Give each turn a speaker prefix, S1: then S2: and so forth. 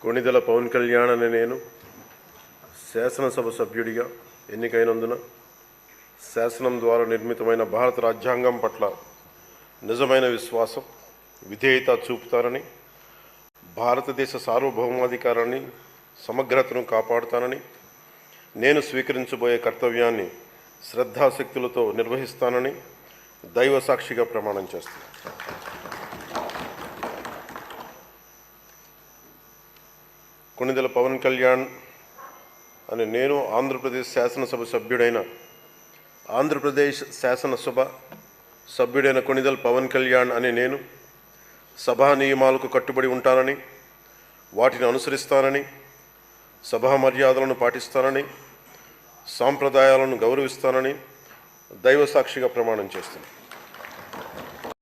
S1: కొణిదెల పవన్ కళ్యాణ్ అనే నేను శాసనసభ సభ్యుడిగా ఎన్నికైనందున శాసనం ద్వారా నిర్మితమైన భారత రాజ్యాంగం పట్ల నిజమైన విశ్వాసం, విధేయత చూపుతానని, భారతదేశ సార్వభౌమాధికారాన్ని, సమగ్రతను కాపాడుతానని, నేను స్వీకరించబోయే కర్తవ్యాన్ని శ్రద్ధాశక్తులతో నిర్వహిస్తానని దైవ సాక్షిగా ప్రమాణం చేస్తాను. కొణిదెల పవన్ కళ్యాణ్ అని నేను ఆంధ్రప్రదేశ్ శాసనసభ సభ్యుడైన కొణిదెల పవన్ కళ్యాణ్ అని నేను సభా నియమాలకు కట్టుబడి ఉంటానని, వాటిని అనుసరిస్తానని, సభా మర్యాదలను పాటిస్తానని, సాంప్రదాయాలను గౌరవిస్తానని దైవ సాక్షిగా ప్రమాణం చేస్తున్నాను.